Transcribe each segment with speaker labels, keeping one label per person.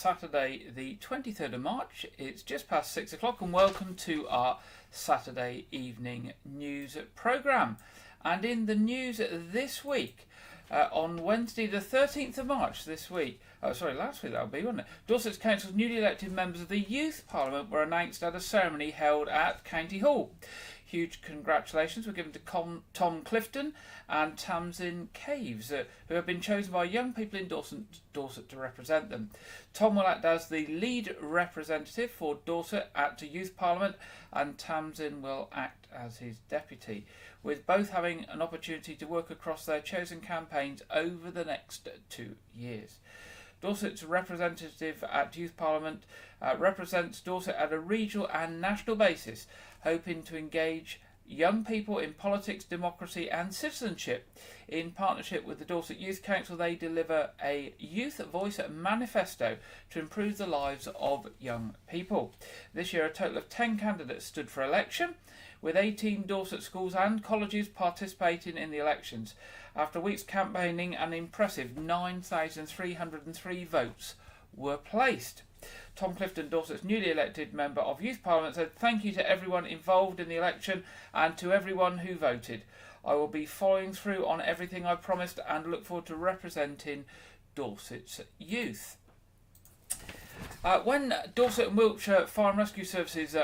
Speaker 1: Saturday the 23rd of March. It's just past 6 o'clock and welcome to our Saturday evening news programme. And in the news this week, on Wednesday the 13th of March last week that would be, wouldn't it? Dorset Council's newly elected members of the Youth Parliament were announced at a ceremony held at County Hall. Huge congratulations were given to Tom Clifton and Tamsin Caves, who have been chosen by young people in Dorset to represent them. Tom will act as the lead representative for Dorset at the Youth Parliament, and Tamsin will act as his deputy, with both having an opportunity to work across their chosen campaigns over the next 2 years. Dorset's representative at Youth Parliament represents Dorset at a regional and national basis, hoping to engage young people in politics, democracy and citizenship. In partnership with the Dorset Youth Council, they deliver a Youth Voice Manifesto to improve the lives of young people. This year, a total of 10 candidates stood for election, with 18 Dorset schools and colleges participating in the elections. After weeks campaigning, an impressive 9,303 votes were placed. Tom Clifton, Dorset's newly elected member of Youth Parliament, said, "Thank you to everyone involved in the election and to everyone who voted. I will be following through on everything I promised and look forward to representing Dorset's youth." When Dorset and Wiltshire Fire and Rescue Services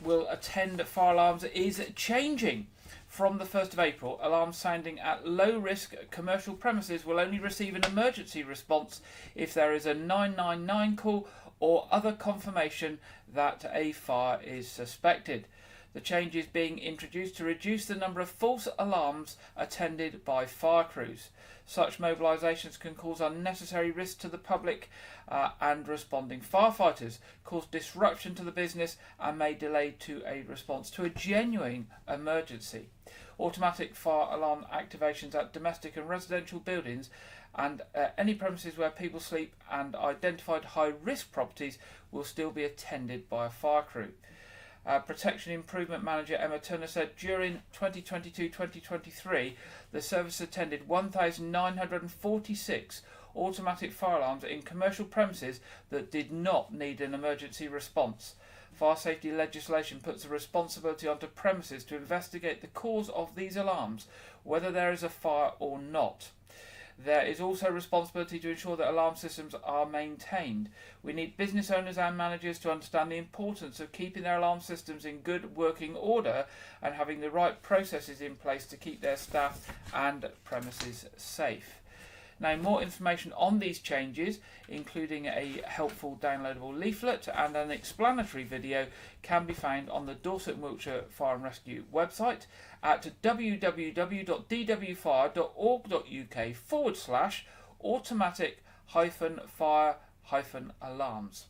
Speaker 1: will attend fire alarms is changing. From the 1st of April, alarms sounding at low-risk commercial premises will only receive an emergency response if there is a 999 call or other confirmation that a fire is suspected. The change is being introduced to reduce the number of false alarms attended by fire crews. Such mobilisations can cause unnecessary risk to the public and responding firefighters, cause disruption to the business and may delay to a response to a genuine emergency. Automatic fire alarm activations at domestic and residential buildings and any premises where people sleep and identified high-risk properties will still be attended by a fire crew. Protection Improvement Manager Emma Turner said during 2022-2023 the service attended 1,946 automatic fire alarms in commercial premises that did not need an emergency response. Fire safety legislation puts the responsibility onto premises to investigate the cause of these alarms, whether there is a fire or not. There is also responsibility to ensure that alarm systems are maintained. We need business owners and managers to understand the importance of keeping their alarm systems in good working order and having the right processes in place to keep their staff and premises safe. Now, more information on these changes, including a helpful downloadable leaflet and an explanatory video, can be found on the Dorset and Wiltshire Fire and Rescue website at www.dwfire.org.uk/automatic-fire-alarms.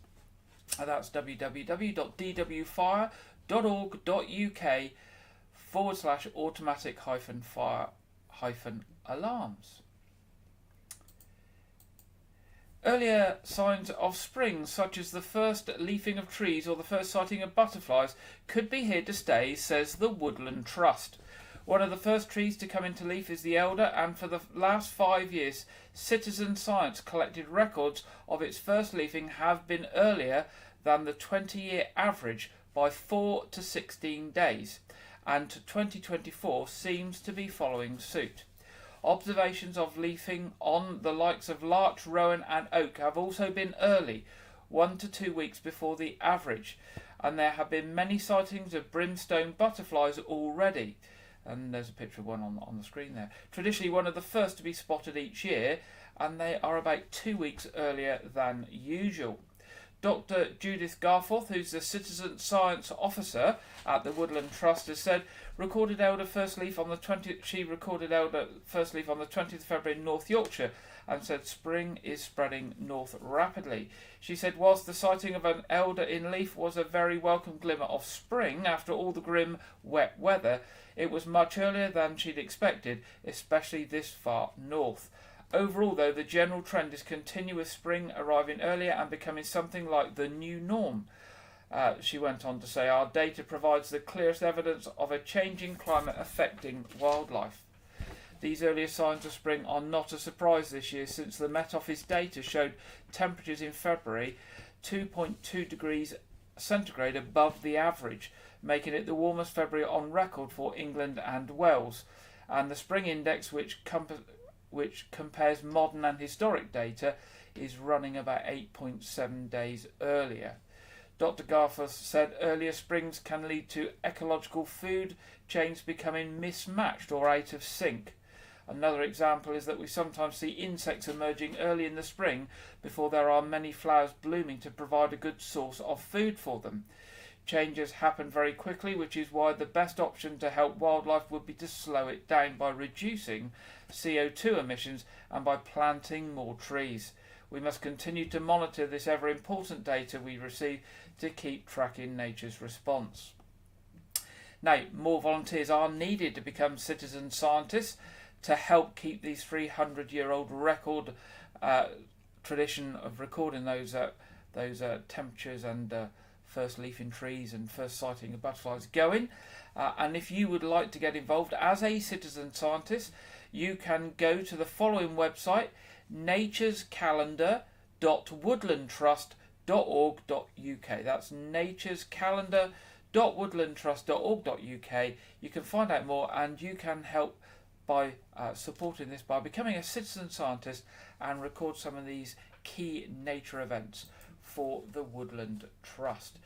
Speaker 1: That's www.dwfire.org.uk/automatic-fire-alarms. Earlier signs of spring, such as the first leafing of trees or the first sighting of butterflies, could be here to stay, says the Woodland Trust. One of the first trees to come into leaf is the elder, and for the last 5 years, citizen science collected records of its first leafing have been earlier than the 20-year average by 4 to 16 days, and 2024 seems to be following suit. Observations of leafing on the likes of larch, rowan and oak have also been early, 1 to 2 weeks before the average, and there have been many sightings of brimstone butterflies already. And there's a picture of one on the screen there. Traditionally one of the first to be spotted each year, and they are about 2 weeks earlier than usual. Dr. Judith Garforth, who's the Citizen Science Officer at the Woodland Trust, has said recorded elder first leaf on the 20th. She recorded elder first leaf on the 20th of February in North Yorkshire, and said spring is spreading north rapidly. She said whilst the sighting of an elder in leaf was a very welcome glimmer of spring after all the grim wet weather, it was much earlier than she'd expected, especially this far north. Overall, though, the general trend is continuous spring arriving earlier and becoming something like the new norm. She went on to say, our data provides the clearest evidence of a changing climate affecting wildlife. These earlier signs of spring are not a surprise this year, since the Met Office data showed temperatures in February 2.2 degrees centigrade above the average, making it the warmest February on record for England and Wales. And the spring index, which compares modern and historic data, is running about 8.7 days earlier. Dr. Garforth said earlier springs can lead to ecological food chains becoming mismatched or out of sync. Another example is that we sometimes see insects emerging early in the spring before there are many flowers blooming to provide a good source of food for them. Changes happen very quickly, which is why the best option to help wildlife would be to slow it down by reducing CO2 emissions and by planting more trees. We must continue to monitor this ever important data we receive to keep tracking nature's response. Now, more volunteers are needed to become citizen scientists to help keep these 300-year-old record tradition of recording those temperatures and first leafing trees and first sighting of butterflies going. And if you would like to get involved as a citizen scientist, you can go to the following website: naturescalendar.woodlandtrust.org.uk. That's naturescalendar.woodlandtrust.org.uk. You can find out more, and you can help by supporting this by becoming a citizen scientist and record some of these key nature events for the Woodland Trust.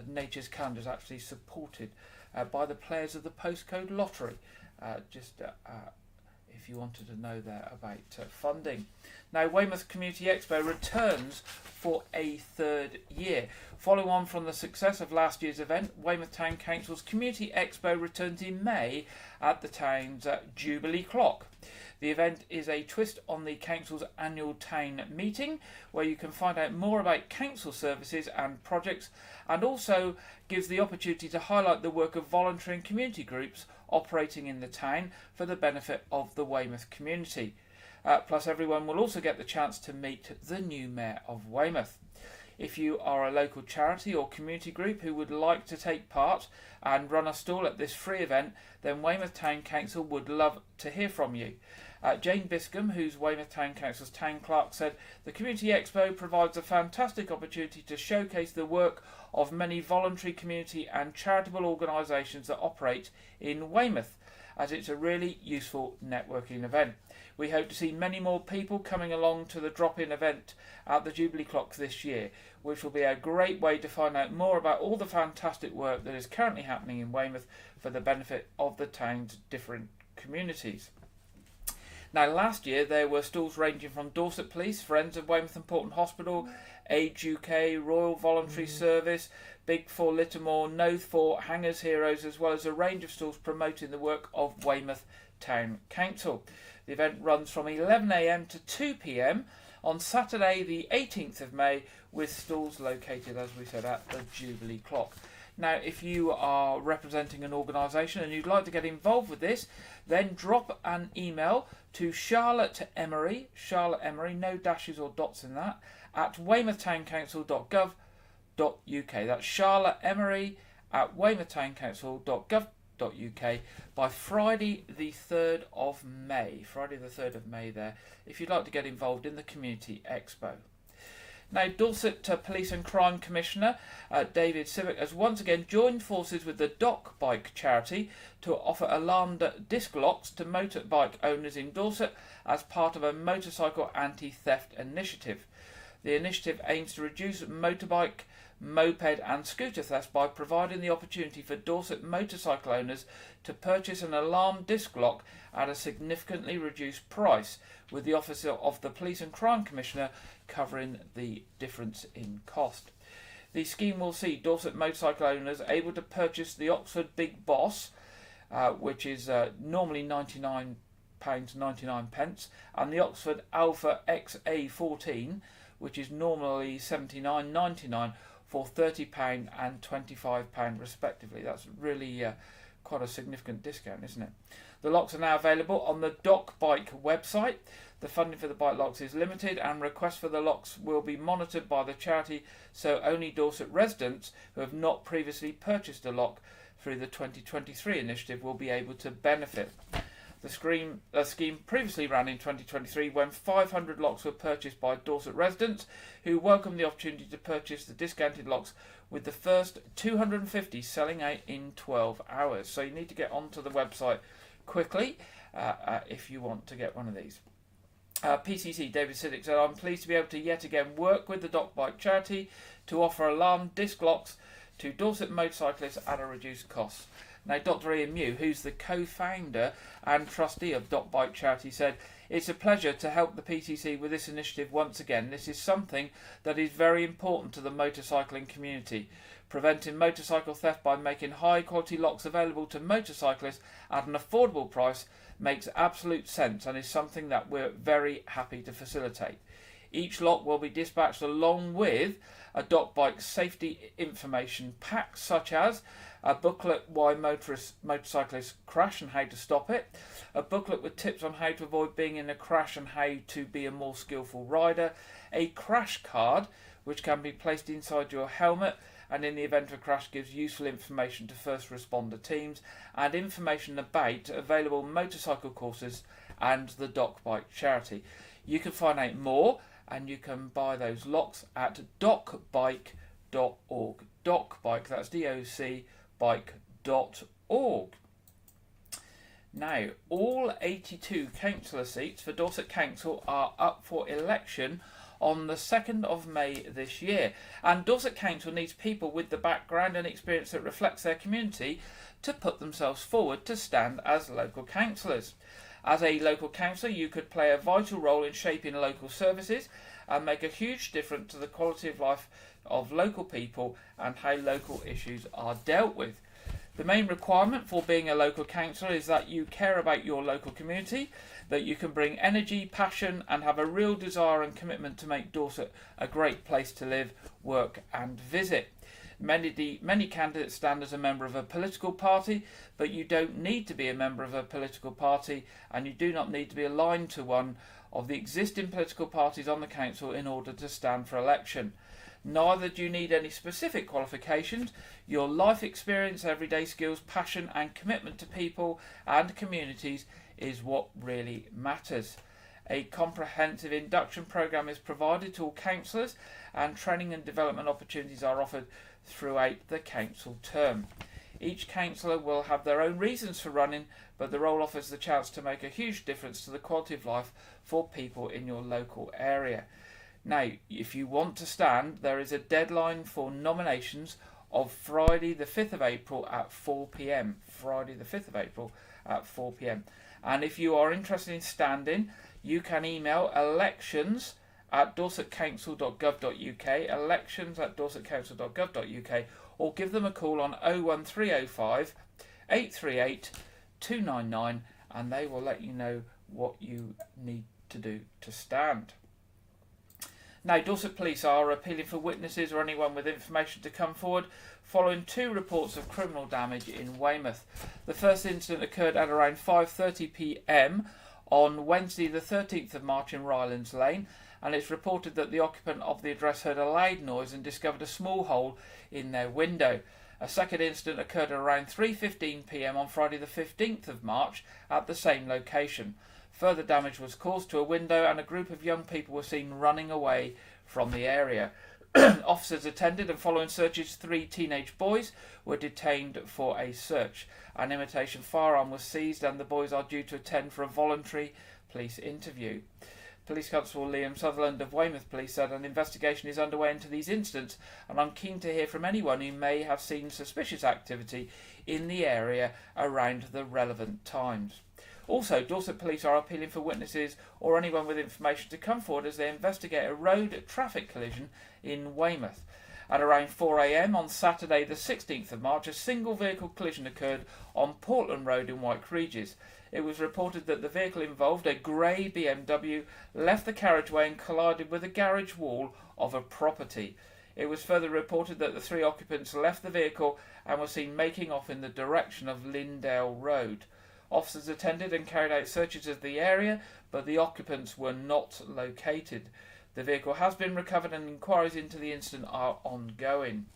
Speaker 1: Nature's Calendar is actually supported by the players of the Postcode Lottery. If you wanted to know there about funding. Now, Weymouth Community Expo returns for a third year. Following on from the success of last year's event, Weymouth Town Council's Community Expo returns in May at the town's Jubilee Clock. The event is a twist on the council's annual town meeting, where you can find out more about council services and projects, and also gives the opportunity to highlight the work of voluntary and community groups operating in the town for the benefit of the Weymouth community. Plus, everyone will also get the chance to meet the new Mayor of Weymouth. If you are a local charity or community group who would like to take part and run a stall at this free event, then Weymouth Town Council would love to hear from you. Jane Biscombe, who's Weymouth Town Council's town clerk, said the Community Expo provides a fantastic opportunity to showcase the work of many voluntary community and charitable organisations that operate in Weymouth, as it's a really useful networking event. We hope to see many more people coming along to the drop-in event at the Jubilee Clock this year, which will be a great way to find out more about all the fantastic work that is currently happening in Weymouth for the benefit of the town's different communities. Now, last year there were stalls ranging from Dorset Police, Friends of Weymouth and Portland Hospital, Age UK, Royal Voluntary Service, Big Four Littermore, Noth Fort, Hangers Heroes, as well as a range of stalls promoting the work of Weymouth Town Council. The event runs from 11 a.m. to 2 p.m. on Saturday the 18th of May, with stalls located, as we said, at the Jubilee Clock. Now, if you are representing an organisation and you'd like to get involved with this, then drop an email to Charlotte Emery, no dashes or dots in that, at weymouthtowncouncil.gov.uk. That's Charlotte Emery at weymouthtowncouncil.gov.uk by Friday the 3rd of May. Friday the 3rd of May there, if you'd like to get involved in the Community Expo. Now, Dorset Police and Crime Commissioner David Civic has once again joined forces with the Dock Bike charity to offer alarmed disc locks to motorbike owners in Dorset as part of a motorcycle anti-theft initiative. The initiative aims to reduce motorbike, moped and scooter thefts by providing the opportunity for Dorset motorcycle owners to purchase an alarm disc lock at a significantly reduced price, with the Office of the Police and Crime Commissioner covering the difference in cost. The scheme will see Dorset motorcycle owners able to purchase the Oxford Big Boss, which is normally £99.99, and the Oxford Alpha XA14, which is normally £79.99, for £30 and £25 respectively. That's really quite a significant discount, isn't it? The locks are now available on the Dock Bike website. The funding for the bike locks is limited, and requests for the locks will be monitored by the charity, so only Dorset residents who have not previously purchased a lock through the 2023 initiative will be able to benefit. The scheme previously ran in 2023 when 500 locks were purchased by Dorset residents who welcomed the opportunity to purchase the discounted locks, with the first 250 selling out in 12 hours. So you need to get onto the website quickly if you want to get one of these. PCC David Siddick said, I'm pleased to be able to yet again work with the Dock Bike charity to offer alarm disc locks to Dorset motorcyclists at a reduced cost. Now, Dr. Ian Mew, who's the co-founder and trustee of Dock Bike Charity, said, it's a pleasure to help the PCC with this initiative once again. This is something that is very important to the motorcycling community. Preventing motorcycle theft by making high-quality locks available to motorcyclists at an affordable price makes absolute sense and is something that we're very happy to facilitate. Each lock will be dispatched along with a Dock Bike safety information pack, such as a booklet why motorcyclists crash and how to stop it, a booklet with tips on how to avoid being in a crash and how to be a more skillful rider, a crash card which can be placed inside your helmet and in the event of a crash gives useful information to first responder teams, and information about available motorcycle courses and the Dock Bike charity. You can find out more and you can buy those locks at dockbike.org. Dockbike, that's DOC bike.org. Now, all 82 councillor seats for Dorset Council are up for election on the 2nd of May this year, and Dorset Council needs people with the background and experience that reflects their community to put themselves forward to stand as local councillors. As a local councillor, you could play a vital role in shaping local services and make a huge difference to the quality of life of local people and how local issues are dealt with. The main requirement for being a local councillor is that you care about your local community, that you can bring energy, passion and have a real desire and commitment to make Dorset a great place to live, work and visit. Many candidates stand as a member of a political party, but you don't need to be a member of a political party and you do not need to be aligned to one of the existing political parties on the council in order to stand for election. Neither do you need any specific qualifications. Your life experience, everyday skills, passion and commitment to people and communities is what really matters. A comprehensive induction programme is provided to all councillors and training and development opportunities are offered throughout the council term. Each councillor will have their own reasons for running, but the role offers the chance to make a huge difference to the quality of life for people in your local area. Now, if you want to stand, there is a deadline for nominations of Friday the 5th of April at 4 p.m. Friday the 5th of April at 4 p.m. And if you are interested in standing, you can email elections@dorsetcouncil.gov.uk, elections@dorsetcouncil.gov.uk, or give them a call on 01305 838 299 and they will let you know what you need to do to stand. Now, Dorset Police are appealing for witnesses or anyone with information to come forward following 2 reports of criminal damage in Weymouth. The first incident occurred at around 5:30 p.m. on Wednesday the 13th of March in Rylands Lane, and it's reported that the occupant of the address heard a loud noise and discovered a small hole in their window. A second incident occurred at around 3:15 p.m. on Friday the 15th of March at the same location. Further damage was caused to a window and a group of young people were seen running away from the area. Officers attended and following searches 3 teenage boys were detained for a search. An imitation firearm was seized and the boys are due to attend for a voluntary police interview. Police Constable Liam Sutherland of Weymouth Police said an investigation is underway into these incidents and I'm keen to hear from anyone who may have seen suspicious activity in the area around the relevant times. Also, Dorset Police are appealing for witnesses or anyone with information to come forward as they investigate a road traffic collision in Weymouth. At around 4 a.m. on Saturday the 16th of March, a single vehicle collision occurred on Portland Road in White Regis. It was reported that the vehicle involved, a grey BMW, left the carriageway and collided with a garage wall of a property. It was further reported that the 3 occupants left the vehicle and were seen making off in the direction of Lindale Road. Officers attended and carried out searches of the area, but the occupants were not located. The vehicle has been recovered and inquiries into the incident are ongoing.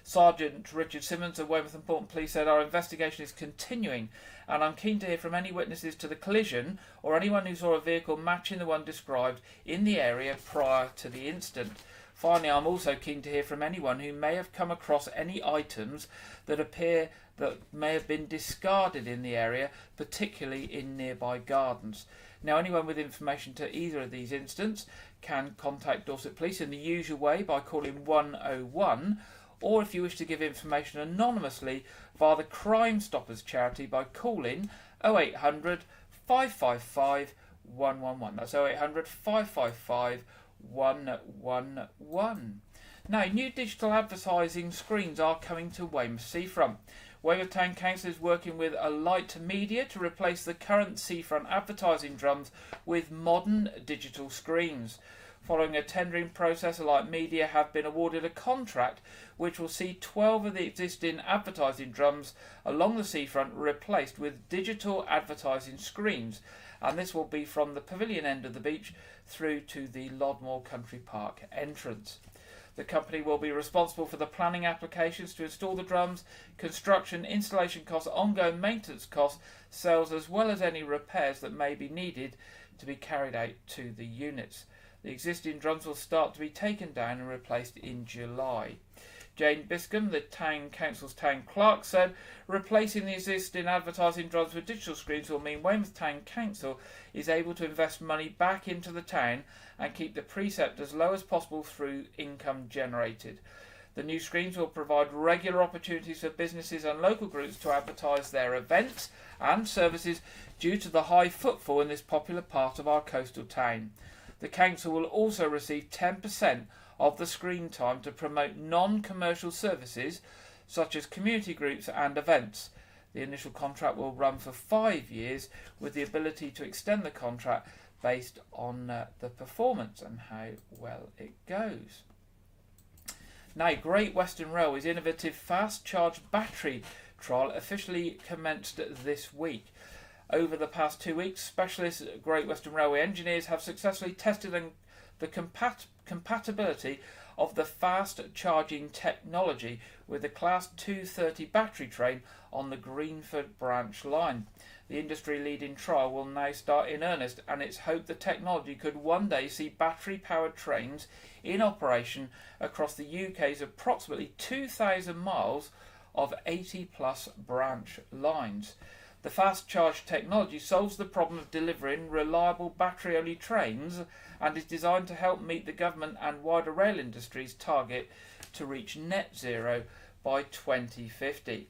Speaker 1: Sergeant Richard Simmons of Weymouth and Portland Police said, "Our investigation is continuing and I'm keen to hear from any witnesses to the collision or anyone who saw a vehicle matching the one described in the area prior to the incident. Finally, I'm also keen to hear from anyone who may have come across any items that appear that may have been discarded in the area, particularly in nearby gardens." Now, anyone with information to either of these incidents can contact Dorset Police in the usual way by calling 101, or if you wish to give information anonymously via the Crime Stoppers charity by calling 0800 555 111. That's 0800 555 111. Now, new digital advertising screens are coming to Weymouth Seafront. Weymouth Town Council is working with Alight Media to replace the current seafront advertising drums with modern digital screens. Following a tendering process, Alight Media have been awarded a contract which will see 12 of the existing advertising drums along the seafront replaced with digital advertising screens, and this will be from the pavilion end of the beach through to the Lodmore Country Park entrance. The company will be responsible for the planning applications to install the drums, construction, installation costs, ongoing maintenance costs, sales, as well as any repairs that may be needed to be carried out to the units. The existing drums will start to be taken down and replaced in July. Jane Biscombe, the Town Council's Town Clerk, said replacing the existing advertising drums with digital screens will mean Weymouth Town Council is able to invest money back into the town and keep the precept as low as possible through income generated. The new screens will provide regular opportunities for businesses and local groups to advertise their events and services due to the high footfall in this popular part of our coastal town. The council will also receive 10% of the screen time to promote non-commercial services such as community groups and events. The initial contract will run for 5 years with the ability to extend the contract based on the performance and how well it goes. Now, Great Western Railway's innovative fast charge battery trial officially commenced this week. Over the past 2 weeks, specialist Great Western Railway engineers have successfully tested the compatibility of the fast charging technology with the Class 230 battery train on the Greenford branch line. The industry-leading trial will now start in earnest, and it's hoped the technology could one day see battery-powered trains in operation across the UK's approximately 2,000 miles of 80-plus branch lines. The fast charge technology solves the problem of delivering reliable battery-only trains and is designed to help meet the government and wider rail industry's target to reach net zero by 2050.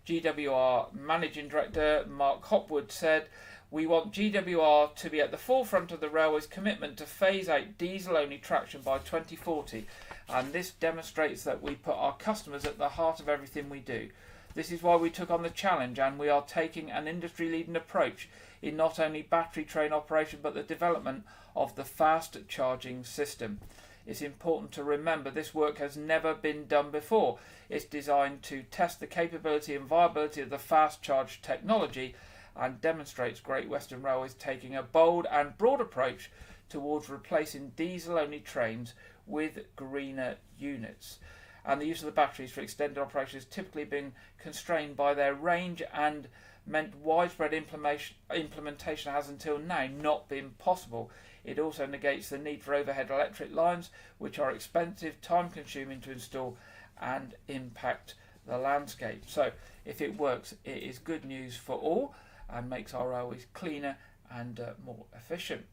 Speaker 1: GWR Managing Director Mark Hopwood said, "We want GWR to be at the forefront of the railway's commitment to phase out diesel-only traction by 2040, and this demonstrates that we put our customers at the heart of everything we do. This is why we took on the challenge, and we are taking an industry-leading approach in not only battery train operation but the development of the fast charging system. It's important to remember this work has never been done before. It's designed to test the capability and viability of the fast charge technology and demonstrates Great Western Railways taking a bold and broad approach towards replacing diesel-only trains with greener units. And the use of the batteries for extended operation has typically been constrained by their range and meant widespread implementation has until now not been possible. It also negates the need for overhead electric lines, which are expensive, time-consuming to install and impact the landscape. So if it works, it is good news for all and makes our railways cleaner and more efficient.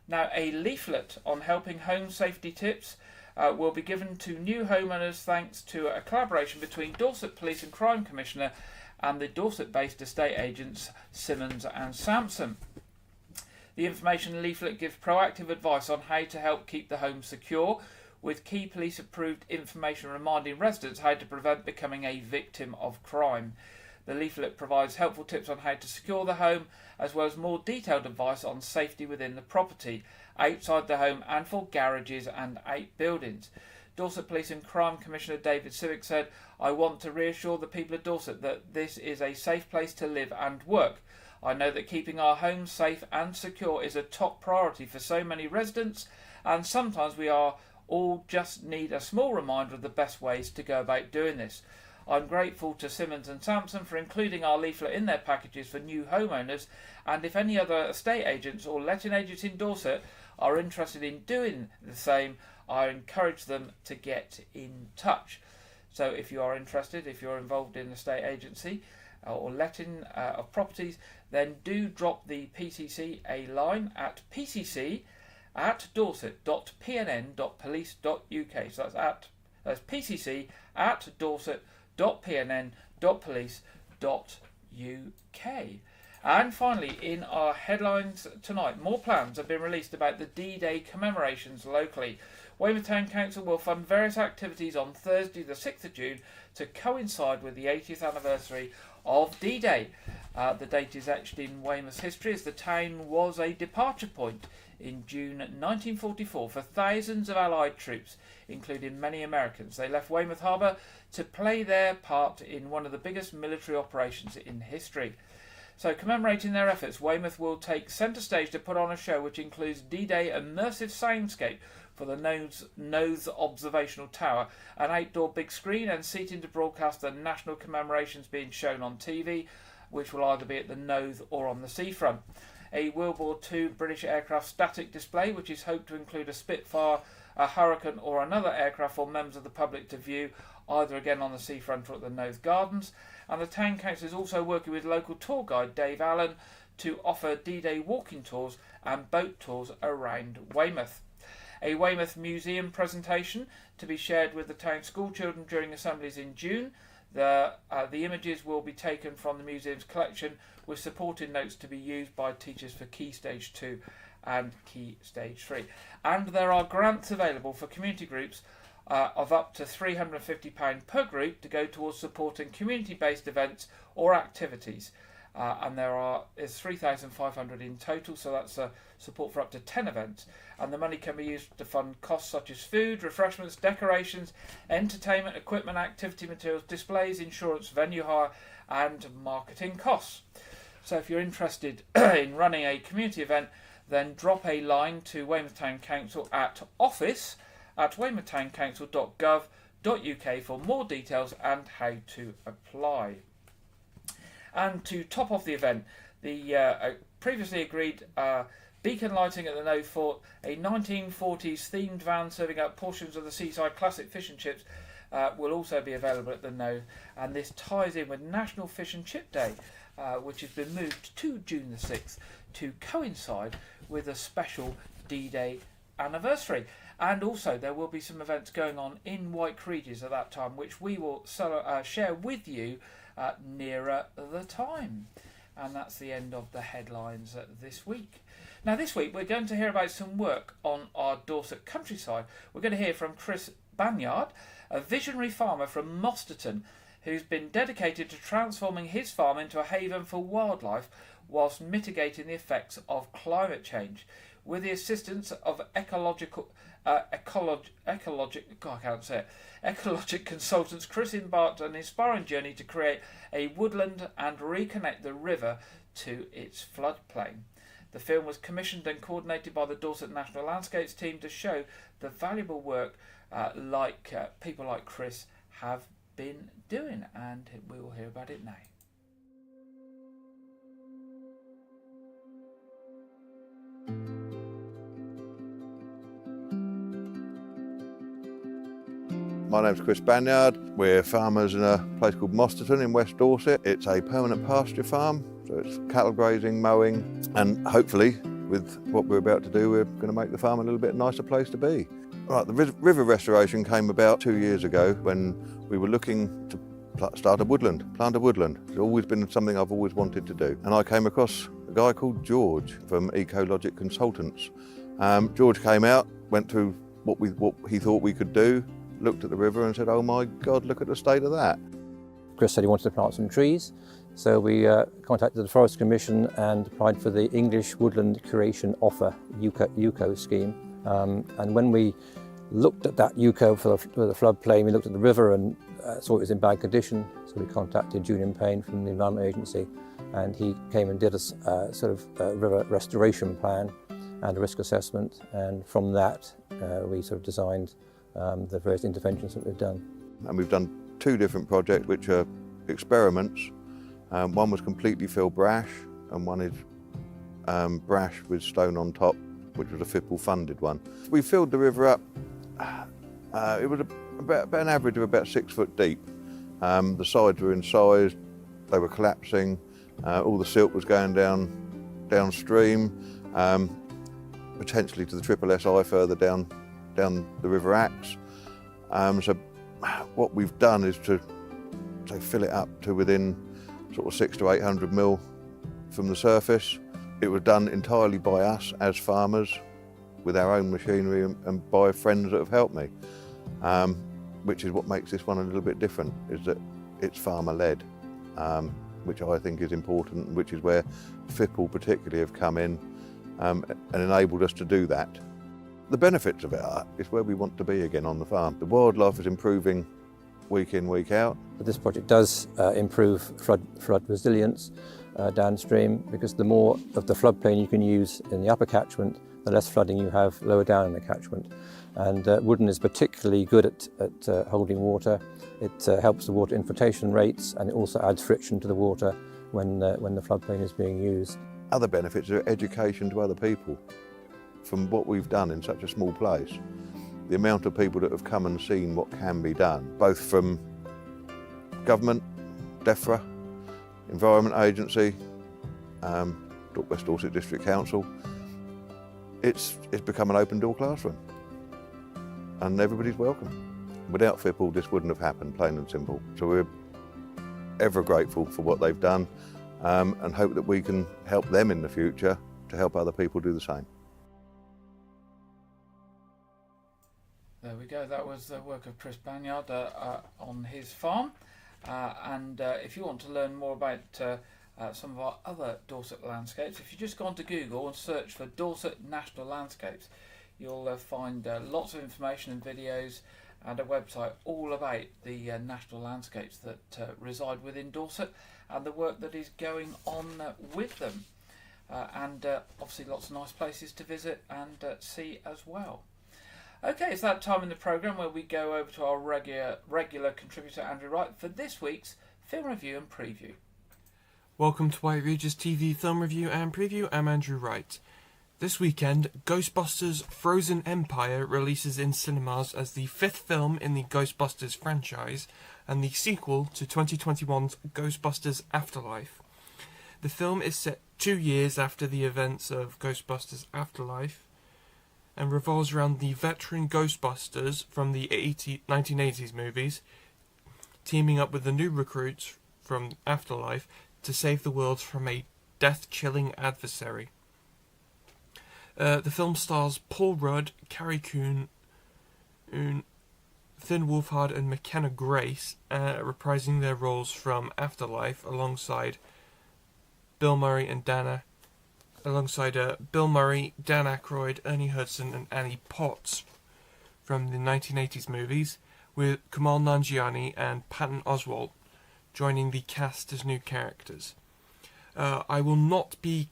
Speaker 1: Now, a leaflet on helping home safety tips will be given to new homeowners thanks to a collaboration between Dorset Police and Crime Commissioner and the Dorset-based estate agents Simmons and Sampson. The information leaflet gives proactive advice on how to help keep the home secure, with key police-approved information reminding residents how to prevent becoming a victim of crime. The leaflet provides helpful tips on how to secure the home, as well as more detailed advice on safety within the property, outside the home and for garages and outbuildings. Dorset Police and Crime Commissioner David Civic said, "I want to reassure the people of Dorset that this is a safe place to live and work. I know that keeping our homes safe and secure is a top priority for so many residents, and sometimes we are all just need a small reminder of the best ways to go about doing this. I'm grateful to Simmons and Sampson for including our leaflet in their packages for new homeowners, and if any other estate agents or letting agents in Dorset are interested in doing the same, I encourage them to get in touch. So if you are interested, if you're involved in estate agency or letting of properties, then do drop the PCC a line at pcc@dorset.pnn.police.uk. So that's pcc@dorset.pnn.police.uk. And finally, in our headlines tonight, more plans have been released about the D-Day commemorations locally. Weymouth Town Council will fund various activities on Thursday the 6th of June to coincide with the 80th anniversary of D-Day. The date is etched in Weymouth's history as the town was a departure point in June 1944 for thousands of Allied troops, including many Americans. They left Weymouth Harbour to play their part in one of the biggest military operations in history. So, commemorating their efforts, Weymouth will take centre stage to put on a show which includes D-Day immersive soundscape for the Nose Observational Tower, an outdoor big screen and seating to broadcast the national commemorations being shown on TV, which will either be at the Nose or on the seafront. A World War II British aircraft static display, which is hoped to include a Spitfire, a Hurricane or another aircraft for members of the public to view, either again on the seafront or at the Nose Gardens. And the Town Council is also working with local tour guide Dave Allen to offer D-Day walking tours and boat tours around Weymouth. A Weymouth Museum presentation to be shared with the town school children during assemblies in June. The images will be taken from the museum's collection with supporting notes to be used by teachers for Key Stage 2 and Key Stage 3. And there are grants available for community groups of up to £350 per group to go towards supporting community-based events or activities. And is 3,500 in total, so that's support for up to 10 events. And the money can be used to fund costs such as food, refreshments, decorations, entertainment, equipment, activity materials, displays, insurance, venue hire, and marketing costs. So if you're interested in running a community event, then drop a line to Weymouth Town Council at office@weymouthtowncouncil.gov.uk for more details and how to apply. And to top off the event, the previously agreed beacon lighting at the Nose Fort, a 1940s themed van serving out portions of the seaside classic fish and chips, will also be available at the Nose. And this ties in with National Fish and Chip Day, which has been moved to June the 6th to coincide with a special D-Day anniversary. And also there will be some events going on in White Regis at that time, which we will share with you nearer the time. And that's the end of the headlines this week. Now this week we're going to hear about some work on our Dorset countryside. We're going to hear from Chris Banyard, a visionary farmer from Mosterton, who's been dedicated to transforming his farm into a haven for wildlife whilst mitigating the effects of climate change. With the assistance of ecologic consultants, Chris embarked on an inspiring journey to create a woodland and reconnect the river to its floodplain. The film was commissioned and coordinated by the Dorset National Landscapes team to show the valuable work people like Chris have been doing, and we will hear about it now.
Speaker 2: My name's Chris Banyard. We're farmers in a place called Mosterton in West Dorset. It's a permanent pasture farm, so it's cattle grazing, mowing, and hopefully with what we're about to do, we're going to make the farm a little bit nicer place to be. Right, the river restoration came about 2 years ago when we were looking to plant a woodland. It's always been something I've always wanted to do. And I came across a guy called George from Ecologic Consultants. George came out, went through what he thought we could do, looked at the river and said, oh my God, look at the state of that.
Speaker 3: Chris said he wanted to plant some trees, so we contacted the Forest Commission and applied for the English Woodland Curation Offer UCO scheme. And when we looked at that UCO for the floodplain, we looked at the river and saw it was in bad condition, so we contacted Julian Payne from the Environment Agency, and he came and did a river restoration plan and a risk assessment, and from that we sort of designed the various interventions that we've done.
Speaker 2: And we've done 2 different projects which are experiments. One was completely filled brash, and one is brash with stone on top, which was a FIPL funded one. We filled the river up, it was about an average of about 6 foot deep. The sides were incised, they were collapsing, all the silt was going downstream, potentially to the Triple SI further down the River Axe. So what we've done is to fill it up to within sort of 600 to 800 mil from the surface. It was done entirely by us as farmers with our own machinery and by friends that have helped me, which is what makes this one a little bit different, is that it's farmer-led, which I think is important, which is where FIPL particularly have come in and enabled us to do that. The benefits of it is where we want to be again on the farm. The wildlife is improving week in, week out.
Speaker 3: But this project does improve flood resilience downstream, because the more of the floodplain you can use in the upper catchment, the less flooding you have lower down in the catchment. And Woodland is particularly good at holding water. It helps the water infiltration rates, and it also adds friction to the water when the floodplain is being used.
Speaker 2: Other benefits are education to other people. From what we've done in such a small place, the amount of people that have come and seen what can be done, both from government, DEFRA, Environment Agency, West Dorset District Council, it's become an open door classroom and everybody's welcome. Without FIPL this wouldn't have happened, plain and simple. So we're ever grateful for what they've done and hope that we can help them in the future to help other people do the same.
Speaker 1: There we go, that was the work of Chris Banyard on his farm. And if you want to learn more about some of our other Dorset landscapes, if you just go onto Google and search for Dorset National Landscapes, you'll find lots of information and videos and a website all about the national landscapes that reside within Dorset and the work that is going on with them. And obviously lots of nice places to visit and see as well. Okay, it's that time in the programme where we go over to our regular contributor Andrew Wright for this week's film review and preview.
Speaker 4: Welcome to White Regis TV film review and preview. I'm Andrew Wright. This weekend, Ghostbusters Frozen Empire releases in cinemas as the 5th film in the Ghostbusters franchise and the sequel to 2021's Ghostbusters Afterlife. The film is set 2 years after the events of Ghostbusters Afterlife and revolves around the veteran Ghostbusters from the 1980s movies teaming up with the new recruits from Afterlife to save the world from a death-chilling adversary. The film stars Paul Rudd, Carrie Coon, Finn Wolfhard and McKenna Grace reprising their roles from Afterlife alongside Bill Murray, Dan Aykroyd, Ernie Hudson and Annie Potts from the 1980s movies, with Kumail Nanjiani and Patton Oswalt joining the cast as new characters. I will not be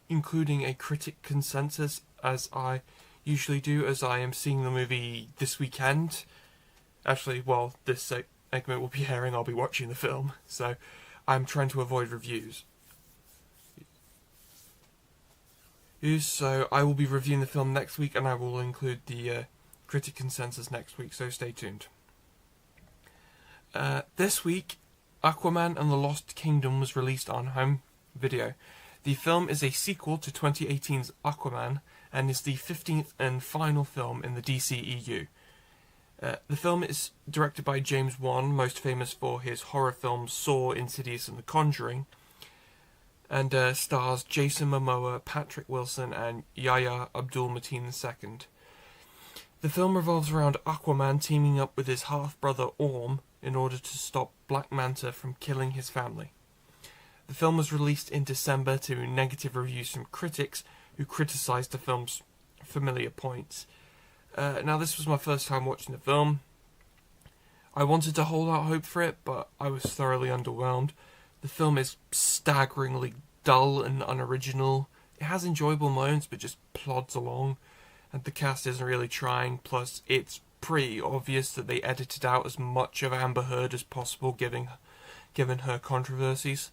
Speaker 4: including a critic consensus as I usually do, as I am seeing the movie this weekend. Actually, while this segment will be airing, I'll be watching the film, so I'm trying to avoid reviews. So I will be reviewing the film next week, and I will include the critic consensus next week, so stay tuned. This week, Aquaman and the Lost Kingdom was released on home video. The film is a sequel to 2018's Aquaman, and is the 15th and final film in the DCEU. The film is directed by James Wan, most famous for his horror films Saw, Insidious and The Conjuring, and stars Jason Momoa, Patrick Wilson and Yahya Abdul-Mateen II. The film revolves around Aquaman teaming up with his half-brother Orm in order to stop Black Manta from killing his family. The film was released in December to negative reviews from critics who criticised the film's familiar points. Now, this was my first time watching the film. I wanted to hold out hope for it, but I was thoroughly underwhelmed. The film is staggeringly dull and unoriginal. It has enjoyable moments, but just plods along. and the cast isn't really trying, plus it's pretty obvious that they edited out as much of Amber Heard as possible given her controversies.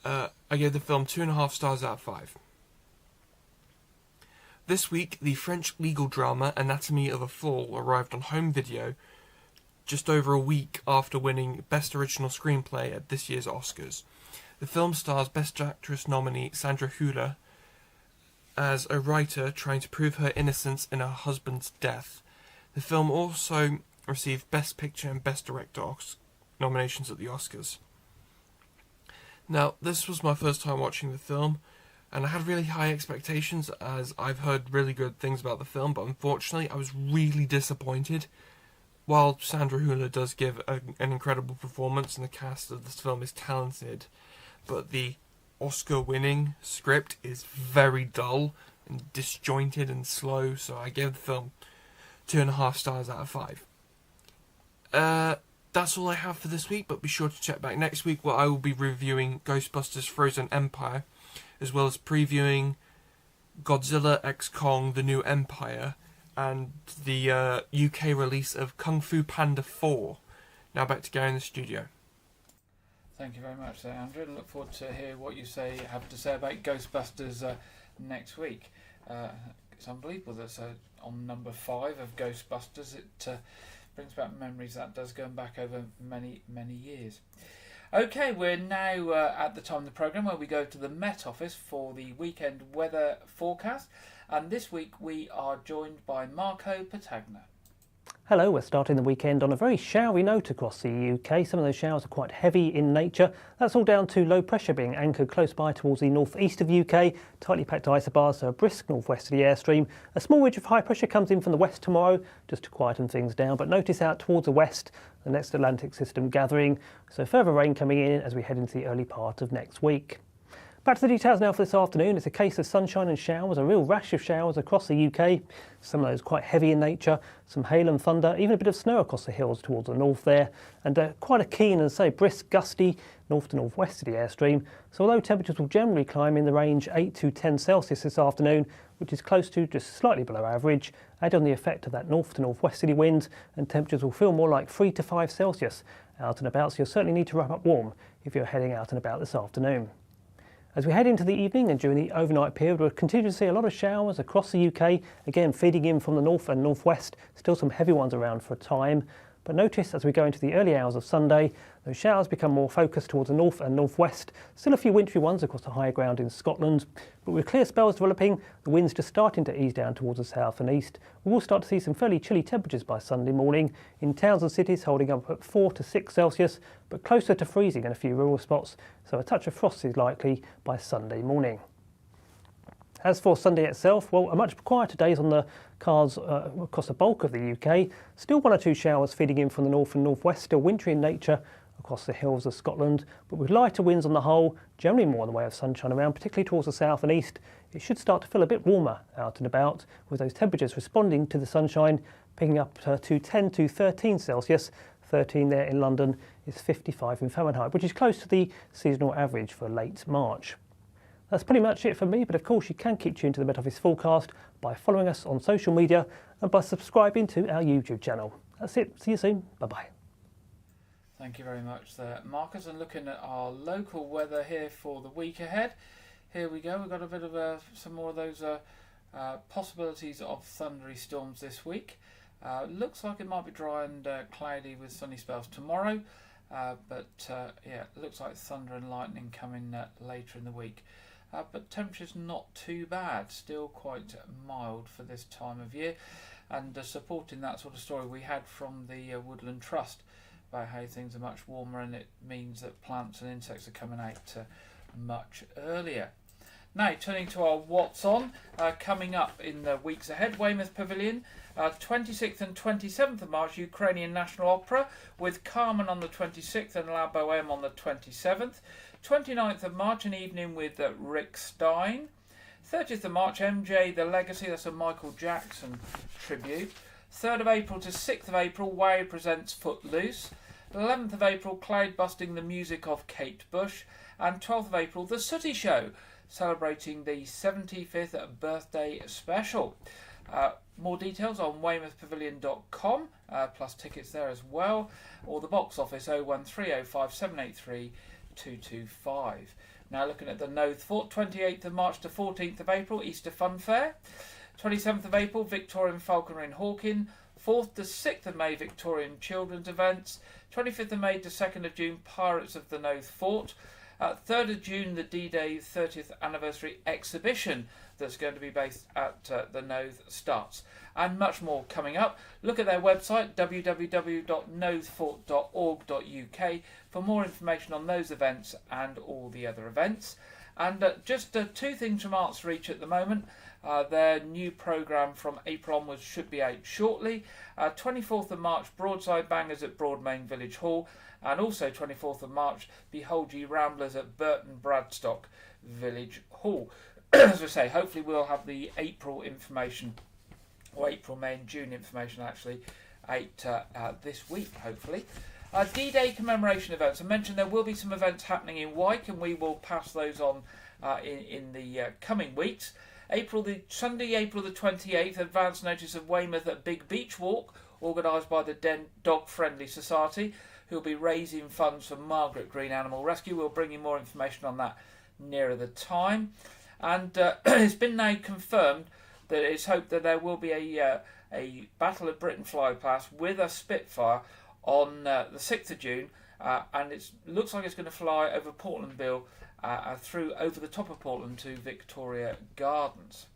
Speaker 4: I gave the film 2.5 stars out of 5. This week, the French legal drama Anatomy of a Fall arrived on home video just over a week after winning Best Original Screenplay at this year's Oscars. The film stars Best Actress nominee Sandra Hüller as a writer trying to prove her innocence in her husband's death. The film also received Best Picture and Best Director nominations at the Oscars. Now, this was my first time watching the film, and I had really high expectations as I've heard really good things about the film, but unfortunately I was really disappointed. While Sandra Hüller does give an incredible performance and the cast of this film is talented, but the Oscar-winning script is very dull and disjointed and slow, so I gave the film 2.5 stars out of 5. That's all I have for this week, but be sure to check back next week where I will be reviewing Ghostbusters Frozen Empire, as well as previewing Godzilla x Kong The New Empire, and the UK release of Kung Fu Panda 4. Now back to Gary in the studio.
Speaker 1: Thank you very much there, Andrew. I look forward to hear what you have to say about Ghostbusters next week. It's unbelievable that's on number 5 of Ghostbusters. It brings back memories that does going back over many, many years. Okay, we're now at the time of the programme where we go to the Met Office for the weekend weather forecast. And this week we are joined by Marco Patagna.
Speaker 5: Hello, we're starting the weekend on a very showery note across the UK. Some of those showers are quite heavy in nature. That's all down to low pressure being anchored close by towards the northeast of the UK. Tightly packed isobars, so a brisk northwesterly airstream. A small ridge of high pressure comes in from the west tomorrow, just to quieten things down. But notice out towards the west, the next Atlantic system gathering. So further rain coming in as we head into the early part of next week. Back to the details now for this afternoon. It's a case of sunshine and showers, a real rash of showers across the UK. Some of those quite heavy in nature, some hail and thunder, even a bit of snow across the hills towards the north there. And quite a keen and brisk, gusty north to northwesterly airstream. So although temperatures will generally climb in the range 8 to 10 Celsius this afternoon, which is close to just slightly below average, add on the effect of that north to northwesterly wind, and temperatures will feel more like 3 to 5 Celsius out and about. So you'll certainly need to wrap up warm if you're heading out and about this afternoon. As we head into the evening and during the overnight period, we'll continue to see a lot of showers across the UK, again feeding in from the north and northwest, still some heavy ones around for a time. But notice as we go into the early hours of Sunday, those showers become more focused towards the north and northwest. Still a few wintry ones across the higher ground in Scotland, but with clear spells developing, the winds just starting to ease down towards the south and east. We will start to see some fairly chilly temperatures by Sunday morning, in towns and cities holding up at 4 to 6 Celsius, but closer to freezing in a few rural spots, so a touch of frost is likely by Sunday morning. As for Sunday itself, well, a much quieter days on the cards across the bulk of the UK. Still 1 or 2 showers feeding in from the north and northwest, still wintry in nature across the hills of Scotland, but with lighter winds on the whole, generally more in the way of sunshine around, particularly towards the south and east. It should start to feel a bit warmer out and about, with those temperatures responding to the sunshine, picking up to 10 to 13 Celsius. 13 there in London is 55 in Fahrenheit, which is close to the seasonal average for late March. That's pretty much it for me, but of course you can keep tuned to the Met Office forecast by following us on social media and by subscribing to our YouTube channel. That's it. See you soon. Bye-bye.
Speaker 1: Thank you very much there, Marcus. And looking at our local weather here for the week ahead, here we go. We've got a bit of some more of those possibilities of thundery storms this week. Looks like it might be dry and cloudy with sunny spells tomorrow, but yeah, it looks like thunder and lightning coming later in the week. But temperature's not too bad, still quite mild for this time of year. And supporting that sort of story we had from the Woodland Trust about how things are much warmer, and it means that plants and insects are coming out much earlier. Now, turning to our What's On, coming up in the weeks ahead, Weymouth Pavilion, 26th and 27th of March, Ukrainian National Opera, with Carmen on the 26th and La Bohème on the 27th. 29th of March, an evening with Rick Stein. 30th of March, MJ The Legacy, that's a Michael Jackson tribute. 3rd of April to 6th of April, Wow presents Footloose. 11th of April, Cloud Busting, the music of Kate Bush. And 12th of April, The Sooty Show, celebrating the 75th birthday special. More details on weymouthpavilion.com, plus tickets there as well, or the box office 01305 783 225. Now looking at the Knowth Fort, 28th of March to 14th of April, Easter Fun Fair. 27th of April, Victorian Falconry in Hawkin. 4th to 6th of May, Victorian Children's Events. 25th of May to 2nd of June, Pirates of the Knowth Fort. 3rd of June, the D-Day 30th Anniversary Exhibition that's going to be based at the Knowth starts. And much more coming up. Look at their website, www.knowthfort.org.uk, for more information on those events and all the other events. And just two things from Arts Reach at the moment. Their new programme from April onwards should be out shortly. 24th of March, Broadside Bangers at Broadmain Village Hall. And also 24th of March, Behold Ye Ramblers at Burton Bradstock Village Hall. As I say, hopefully we'll have the April information, or April, May and June information actually, out this week, hopefully. D-Day commemoration events. I mentioned there will be some events happening in Wyke, and we will pass those on in the coming weeks. Sunday, April the 28th, advance notice of Weymouth at Big Beach Walk, organised by the Dog Friendly Society, who will be raising funds for Margaret Green Animal Rescue. We'll bring you more information on that nearer the time. And it's been now confirmed that it's hoped that there will be a Battle of Britain flypast with a Spitfire on the 6th of June, and it looks like it's going to fly over Portland Bill through over the top of Portland to Victoria Gardens.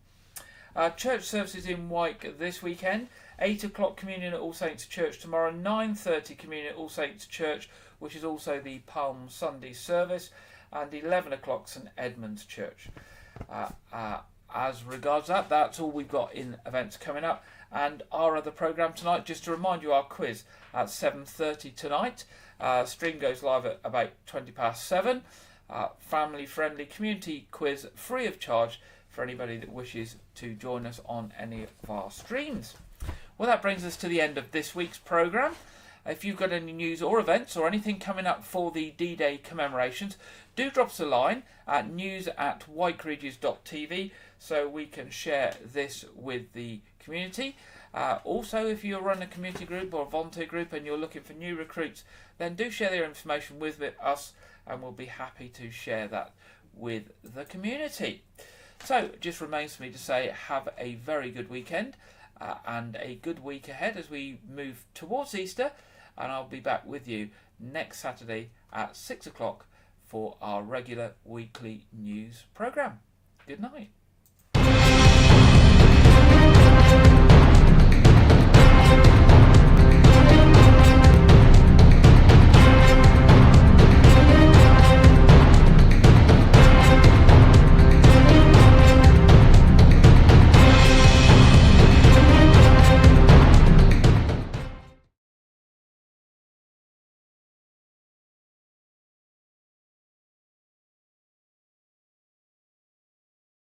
Speaker 1: Church services in Wyke this weekend. 8 o'clock communion at All Saints Church tomorrow. 9:30 communion at All Saints Church, which is also the Palm Sunday service, and 11 o'clock St Edmund's Church. As regards that, that's all we've got in events coming up. And our other programme tonight, just to remind you, our quiz at 7:30 tonight. Stream goes live at about 7:20. Family-friendly community quiz, free of charge for anybody that wishes to join us on any of our streams. Well, that brings us to the end of this week's programme. If you've got any news or events or anything coming up for the D-Day commemorations, do drop us a line at news@wykeregis.tv so we can share this with the community. Also, if you run a community group or a volunteer group and you're looking for new recruits, then do share their information with us, and we'll be happy to share that with the community. So, it just remains for me to say have a very good weekend and a good week ahead as we move towards Easter, and I'll be back with you next Saturday at 6 o'clock for our regular weekly news programme. Good night.